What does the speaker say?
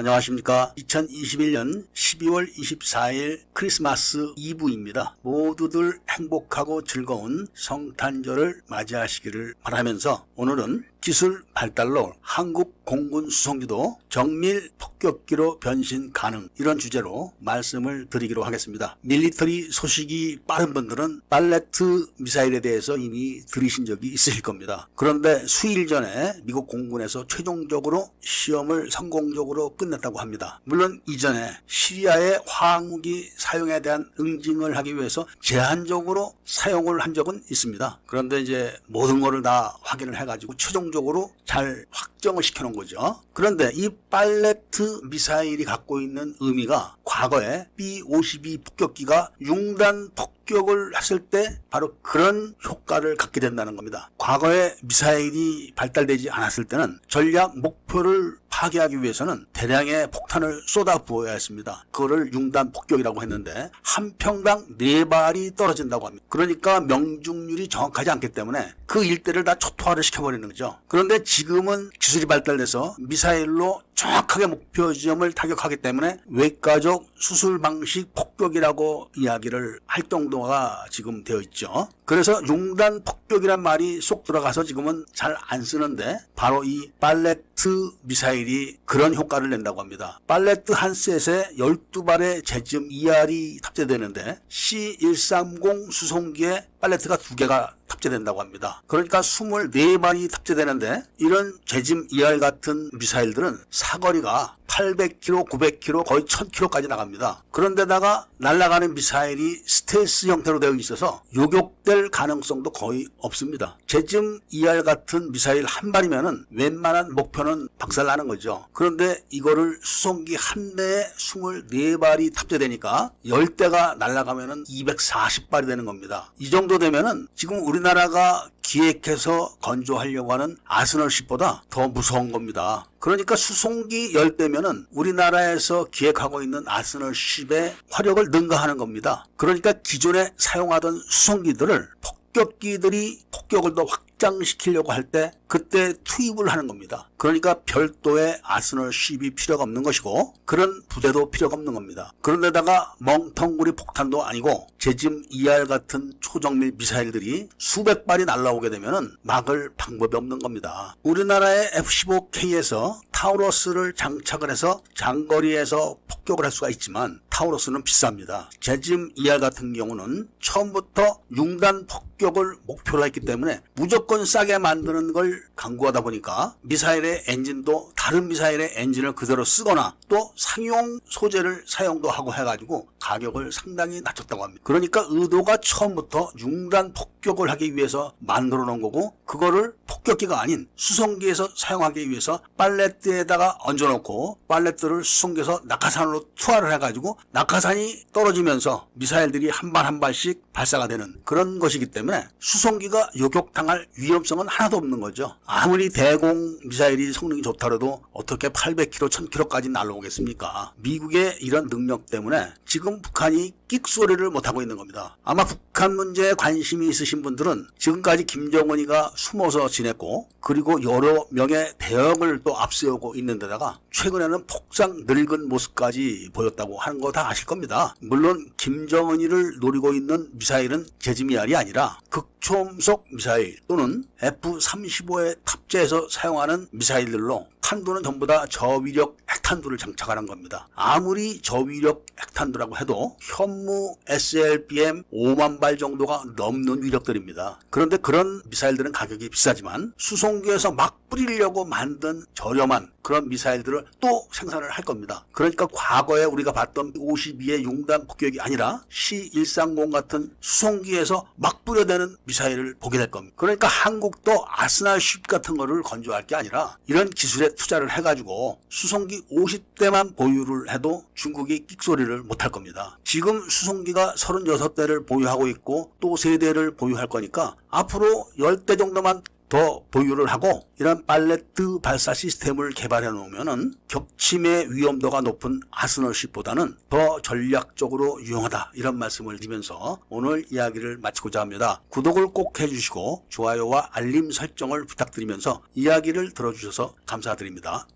안녕하십니까. 2021년 12월 24일 크리스마스 이브입니다. 모두들 행복하고 즐거운 성탄절을 맞이하시기를 바라면서 오늘은 기술 발달로 한국 공군 수송기도 정밀 폭격기로 변신 가능, 이런 주제로 말씀을 드리기로 하겠습니다. 밀리터리 소식이 빠른 분들은 발레트 미사일에 대해서 이미 들으신 적이 있으실 겁니다. 그런데 수일 전에 미국 공군에서 최종적으로 시험을 성공적으로 끝냈다고 합니다. 물론 이전에 시리아의 화학무기 사용에 대한 응징을 하기 위해서 제한적으로 사용을 한 적은 있습니다. 그런데 이제 모든 거를 다 확인을 해가지고 최종적으로 잘 확정을 시켜놓은 거죠. 그런데 이 발레트 미사일이 갖고 있는 의미가 과거에 B-52 폭격기가 융단 폭격을 했을 때 바로 그런 효과를 갖게 된다는 겁니다. 과거에 미사일이 발달되지 않았을 때는 전략 목표를 파괴하기 위해서는 대량의 폭탄을 쏟아 부어야 했습니다. 그거를 융단 폭격이라고 했는데 한 평당 4발이 떨어진다고 합니다. 그러니까 명중률이 정확하지 않기 때문에 그 일대를 다 초토화를 시켜버리는 거죠. 그런데 지금은 기술이 발달돼서 미사일로 정확하게 목표 지점을 타격하기 때문에 외과적 수술 방식 폭격이라고 이야기를 할 정도가 지금 되어 있죠. 그래서 융단 폭격이란 말이 쏙 들어가서 지금은 잘 안 쓰는데 바로 이 발레트 미사일이 그런 효과를 낸다고 합니다. 발레트 한 셋에 12발의 제즘 ER이 탑재되는데 C-130 수송기에 발레트가 2개가 탑재된다고 합니다. 그러니까 24발이 탑재되는데 이런 제짐 ER 같은 미사일들은 사거리가 800km, 900km, 거의 1000km까지 나갑니다. 그런데다가 날아가는 미사일이 스텔스 형태로 되어 있어서 요격될 가능성도 거의 없습니다. 제짐 ER 같은 미사일 한 발이면은 웬만한 목표는 박살나는 거죠. 그런데 이거를 수송기 한 대에 24발이 탑재되니까 10대가 날아가면은 240발이 되는 겁니다. 이 정도 되면은 지금 우리나라가 기획해서 건조하려고 하는 아스널십보다 더 무서운 겁니다. 그러니까 수송기 10대면은 우리나라에서 기획하고 있는 아스널십의 화력을 능가하는 겁니다. 그러니까 기존에 사용하던 수송기들을 폭격기들이 폭격을 더 확장시키려고 할 때 그때 투입을 하는 겁니다. 그러니까 별도의 아스널십이 필요가 없는 것이고 그런 부대도 필요가 없는 겁니다. 그런데다가 멍텅구리 폭탄도 아니고 제짐 ER 같은 초정밀 미사일들이 수백 발이 날아오게 되면 막을 방법이 없는 겁니다. 우리나라의 F-15K에서 타우러스를 장착을 해서 장거리에서 폭격을 할 수가 있지만 타우러스는 비쌉니다. 제짐 ER 같은 경우는 처음부터 융단 폭격을 목표로 했기 때문에 무조건 싸게 만드는 걸 강구하다 보니까 미사일의 엔진도 다른 미사일의 엔진을 그대로 쓰거나 또 상용 소재를 사용도 하고 해가지고 가격을 상당히 낮췄다고 합니다. 그러니까 의도가 처음부터 융단 폭격을 하기 위해서 만들어 놓은 거고 그거를 폭격기가 아닌 수송기에서 사용하기 위해서 발레트에다가 얹어놓고 발레트를 수송기에서 낙하산으로 투하를 해가지고 낙하산이 떨어지면서 미사일들이 한 발 한 발씩 발사가 되는 그런 것이기 때문에 수송기가 요격당할 위험성은 하나도 없는 거죠. 아무리 대공 미사일이 성능이 좋다라도 어떻게 800km, 1000km까지 날아오겠습니까? 미국의 이런 능력 때문에 지금 북한이 끽소리를 못하고 있는 겁니다. 아마 북한 문제에 관심이 있으신 분들은 지금까지 김정은이가 숨어서 지냈고 그리고 여러 명의 대역을 또 앞세우고 있는 데다가 최근에는 폭삭 늙은 모습까지 보였다고 하는 거 다 아실 겁니다. 물론 김정은이를 노리고 있는 미사일은 제짐 ER이 아니라 극초음속 미사일 또는 F-35에 탑재해서 사용하는 미사일들로 탄두는 전부 다 저위력 핵탄두를 장착하는 겁니다. 아무리 저위력 핵탄두라고 해도 현무 SLBM 5만 발 정도가 넘는 위력들입니다. 그런데 그런 미사일들은 가격이 비싸지만 수송기에서 막 뿌리려고 만든 저렴한 그런 미사일들을 또 생산을 할 겁니다. 그러니까 과거에 우리가 봤던 52의 융단 폭격이 아니라 C-130 같은 수송기에서 막 뿌려대는 미사일을 보게 될 겁니다. 그러니까 한국도 아스날쉽 같은 거를 건조할 게 아니라 이런 기술에 투자를 해가지고 수송기 50대만 보유를 해도 중국이 끽소리를 못할 겁니다. 지금 수송기가 36대를 보유하고 있고 또 3대를 보유할 거니까 앞으로 10대 정도만 더 보유를 하고 이런 발레트 발사 시스템을 개발해 놓으면은 격침의 위험도가 높은 아스널십보다는 더 전략적으로 유용하다, 이런 말씀을 드리면서 오늘 이야기를 마치고자 합니다. 구독을 꼭 해주시고 좋아요와 알림 설정을 부탁드리면서 이야기를 들어주셔서 감사드립니다.